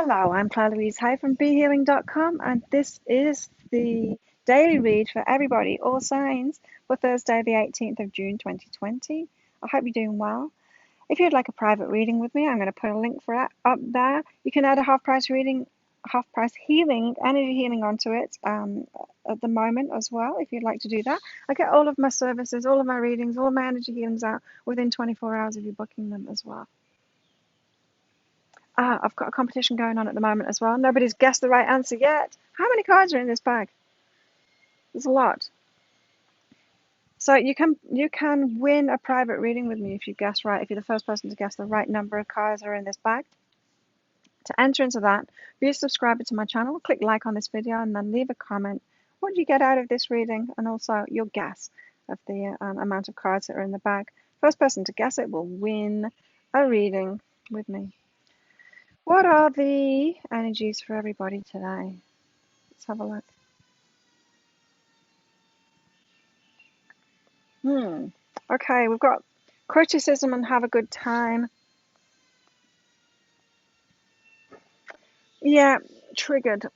Hello, I'm Claire Louise Hay from BeHealing.com, and this is the daily read for everybody, all signs, for Thursday, the 18th of June 2020. I hope you're doing well. If you'd like a private reading with me, I'm going to put a link for it up there. You can add a half price healing, energy healing onto it at the moment as well, if you'd like to do that. I get all of my services, all of my readings, all of my energy healings out within 24 hours of you booking them as well. I've got a competition going on at the moment as well. Nobody's guessed the right answer yet. How many cards are in this bag? There's a lot. So you can win a private reading with me if you guess right. If you're the first person to guess the right number of cards are in this bag. To enter into that, be a subscriber to my channel, click like on this video, and then leave a comment. What do you get out of this reading? And also your guess of the amount of cards that are in the bag. First person to guess it will win a reading with me. What are the energies for everybody today? Let's have a look. Okay, we've got criticism and have a good time. Yeah, triggered.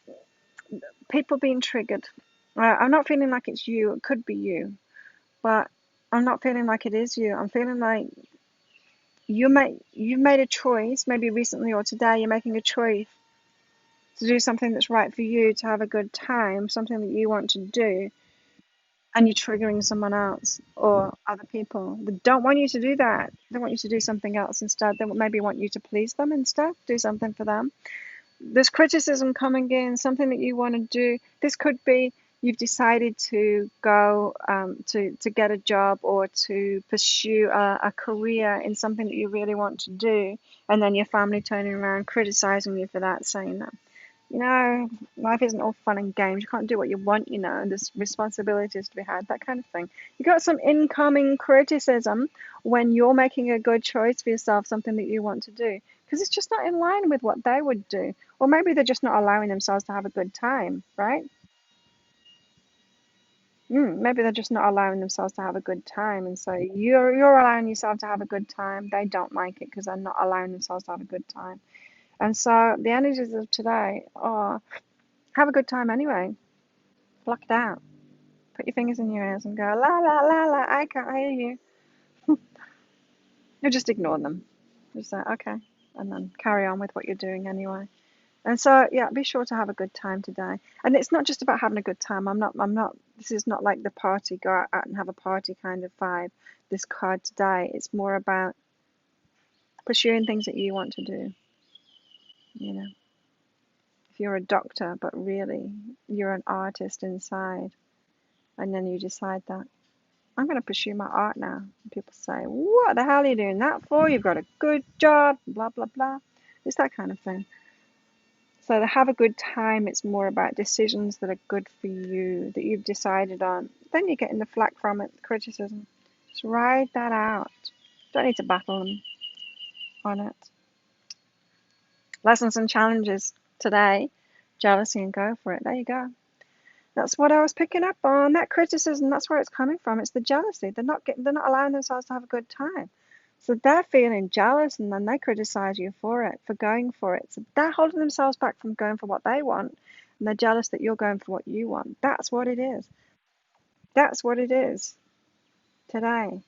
People being triggered. I'm not feeling like it's you. It could be you, but I'm not feeling like it is you. I'm feeling like you've made a choice, maybe recently or today. You're making a choice to do something that's right for you, to have a good time, something that you want to do. And you're triggering someone else or other people that don't want you to do that. They want you to do something else instead. They maybe want you to please them instead, do something for them. There's criticism coming in, something that you want to do. This could be you've decided to go to get a job or to pursue a career in something that you really want to do, and then your family turning around criticizing you for that, saying that life isn't all fun and games. You can't do what you want, and there's responsibilities to be had, that kind of thing. You got some incoming criticism when you're making a good choice for yourself, something that you want to do, because it's just not in line with what they would do. Or maybe they're just not allowing themselves to have a good time, right? Maybe they're just not allowing themselves to have a good time, and so you're allowing yourself to have a good time. They don't like it because they're not allowing themselves to have a good time. And so the energies of today are have a good time anyway. Block it out. Put your fingers in your ears and go, la la la la, I can't hear you. You just ignore them. Just say, okay, and then carry on with what you're doing anyway. And so, yeah, be sure to have a good time today. And it's not just about having a good time. This is not like the party, go out and have a party kind of vibe. This card today, it's more about pursuing things that you want to do. If you're a doctor, but really you're an artist inside, and then you decide that I'm going to pursue my art now. And people say, what the hell are you doing that for? You've got a good job, blah, blah, blah. It's that kind of thing. So to have a good time, it's more about decisions that are good for you, that you've decided on. Then you're getting the flack from it, the criticism. Just ride that out. Don't need to battle them on it. Lessons and challenges today. Jealousy and go for it. There you go. That's what I was picking up on. That criticism, that's where it's coming from. It's the jealousy. They're not allowing themselves to have a good time. So they're feeling jealous, and then they criticize you for it, for going for it. So they're holding themselves back from going for what they want, and they're jealous that you're going for what you want. That's what it is. That's what it is today.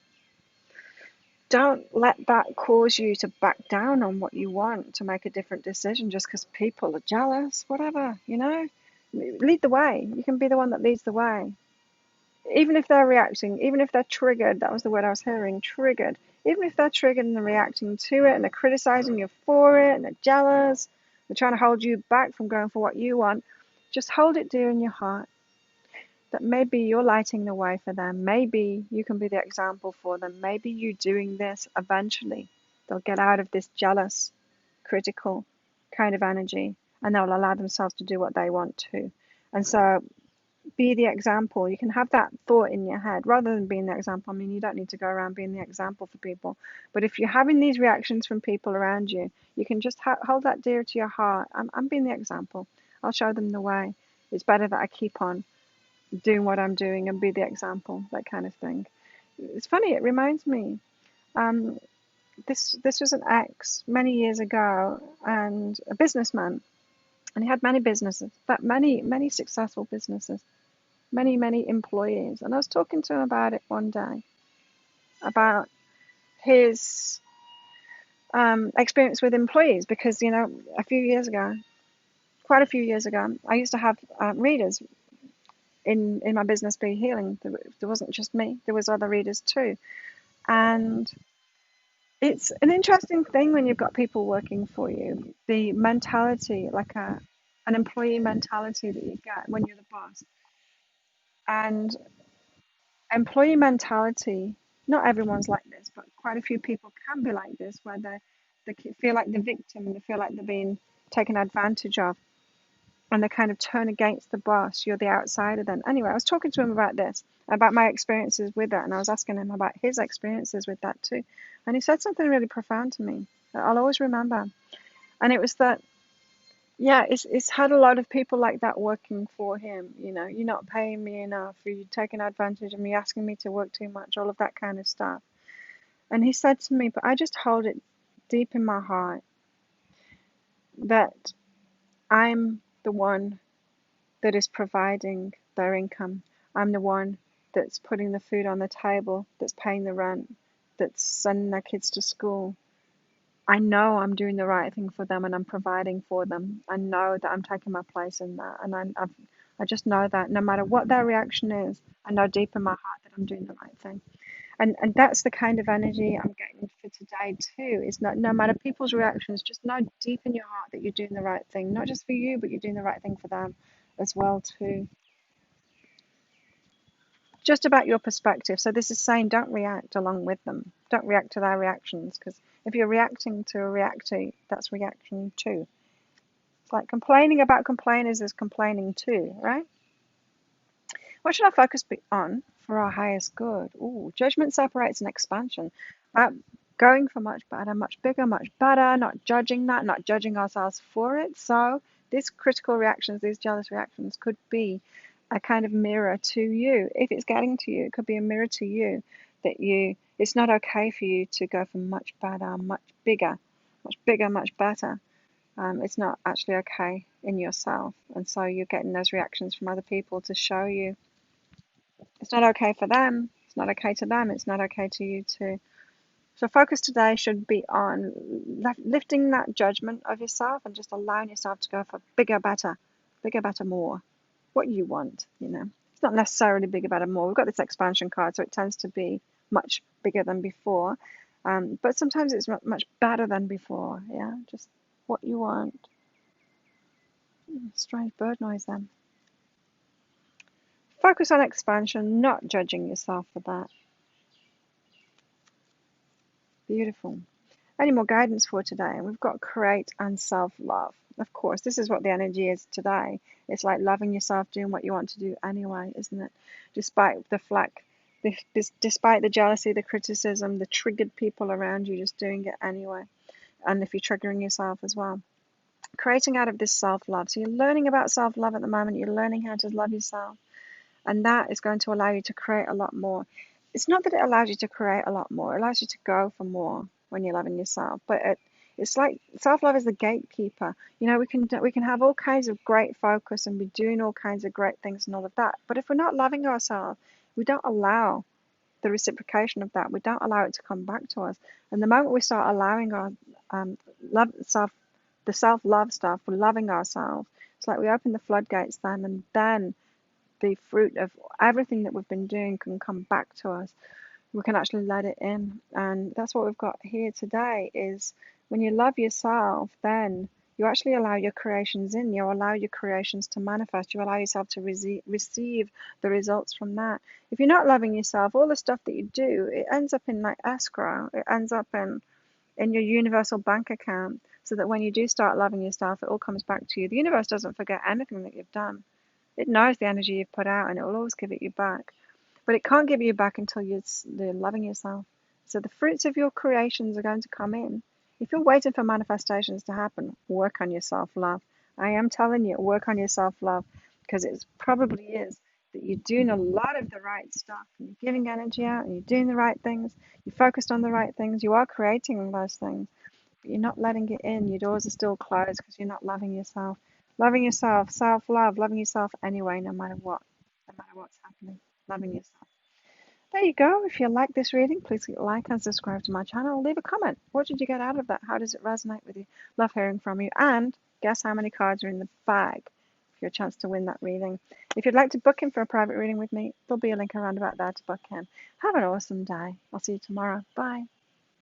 Don't let that cause you to back down on what you want, to make a different decision just because people are jealous, whatever, Lead the way. You can be the one that leads the way. Even if they're reacting, even if they're triggered, that was the word I was hearing, triggered. Even if they're triggered and they're reacting to it and they're criticizing you for it and they're jealous, they're trying to hold you back from going for what you want, just hold it dear in your heart that maybe you're lighting the way for them. Maybe you can be the example for them. Maybe you doing this eventually, they'll get out of this jealous, critical kind of energy and they'll allow themselves to do what they want to. And so be the example. You can have that thought in your head rather than being the example. I mean, you don't need to go around being the example for people. But if you're having these reactions from people around you, you can just hold that dear to your heart. I'm being the example. I'll show them the way. It's better that I keep on doing what I'm doing and be the example, that kind of thing. It's funny. It reminds me. this was an ex many years ago, and a businessman, and he had many businesses, but many successful businesses, many employees. And I was talking to him about it one day, about his experience with employees, because a few years ago, quite a few years ago, I used to have readers in my business, Be Healing. There wasn't just me; there was other readers too, and it's an interesting thing when you've got people working for you. The mentality, like an employee mentality that you get when you're the boss, and employee mentality. Not everyone's like this, but quite a few people can be like this, where they feel like the victim, they feel like they're being taken advantage of, and they kind of turn against the boss. You're the outsider then. Anyway, I was talking to him about this, about my experiences with that, and I was asking him about his experiences with that too. And he said something really profound to me that I'll always remember. And it was that, yeah, it's had a lot of people like that working for him. You're not paying me enough, or you're taking advantage of me, asking me to work too much, all of that kind of stuff. And he said to me, but I just hold it deep in my heart that I'm the one that is providing their income. I'm the one that's putting the food on the table, that's paying the rent, that's sending their kids to school. I know I'm doing the right thing for them and I'm providing for them. I know that I'm taking my place in that. And I just know that no matter what their reaction is, I know deep in my heart that I'm doing the right thing. And that's the kind of energy I'm getting for today too. Is not, no matter people's reactions, just know deep in your heart that you're doing the right thing, not just for you, but you're doing the right thing for them as well too. Just about your perspective. So this is saying don't react along with them. Don't react to their reactions, because if you're reacting to a reactor, that's reaction too. It's like complaining about complainers is complaining too, right? What should our focus be on for our highest good? Ooh, judgment separates and expansion. Going for much better, much bigger, much better, not judging that, not judging ourselves for it. So these critical reactions, these jealous reactions could be a kind of mirror to you. If it's getting to you, it could be a mirror to you that it's not okay for you to go for much better, much bigger, much better. It's not actually okay in yourself. And so you're getting those reactions from other people to show you it's not okay for them, it's not okay to them, it's not okay to you too. So focus today should be on lifting that judgment of yourself and just allowing yourself to go for bigger, better, more. What you want. It's not necessarily bigger, better, more. We've got this expansion card, so it tends to be much bigger than before. But sometimes it's much better than before. Yeah, just what you want. Strange bird noise then. Focus on expansion, not judging yourself for that. Beautiful. Any more guidance for today? We've got create and self-love. Of course, this is what the energy is today. It's like loving yourself, doing what you want to do anyway, isn't it? Despite the flack, despite the jealousy, the criticism, the triggered people around you, just doing it anyway. And if you're triggering yourself as well. Creating out of this self-love. So you're learning about self-love at the moment. You're learning how to love yourself. And that is going to allow you to create a lot more. It's not that it allows you to create a lot more, it allows you to go for more when you're loving yourself. But it's like self-love is the gatekeeper. We can have all kinds of great focus and be doing all kinds of great things and all of that. But if we're not loving ourselves, we don't allow the reciprocation of that. We don't allow it to come back to us. And the moment we start allowing our love self, the self-love stuff, we're loving ourselves. It's like we open the floodgates then, and then the fruit of everything that we've been doing can come back to us. We can actually let it in. And that's what we've got here today is when you love yourself, then you actually allow your creations in. You allow your creations to manifest. You allow yourself to receive the results from that. If you're not loving yourself, all the stuff that you do, it ends up in like escrow. It ends up in your universal bank account, so that when you do start loving yourself, it all comes back to you. The universe doesn't forget anything that you've done. It knows the energy you've put out and it will always give it you back. But it can't give you back until you're loving yourself. So the fruits of your creations are going to come in. If you're waiting for manifestations to happen, work on your self-love. I am telling you, work on your self-love, because it probably is that you're doing a lot of the right stuff and you're giving energy out and you're doing the right things, you're focused on the right things, you are creating those things, but you're not letting it in. Your doors are still closed because you're not loving yourself. Loving yourself, self love, loving yourself anyway, no matter what, no matter what's happening, loving yourself. There you go. If you like this reading, please like and subscribe to my channel. Leave a comment. What did you get out of that? How does it resonate with you? Love hearing from you. And guess how many cards are in the bag for your chance to win that reading. If you'd like to book in for a private reading with me, there'll be a link around about there to book in. Have an awesome day. I'll see you tomorrow. Bye.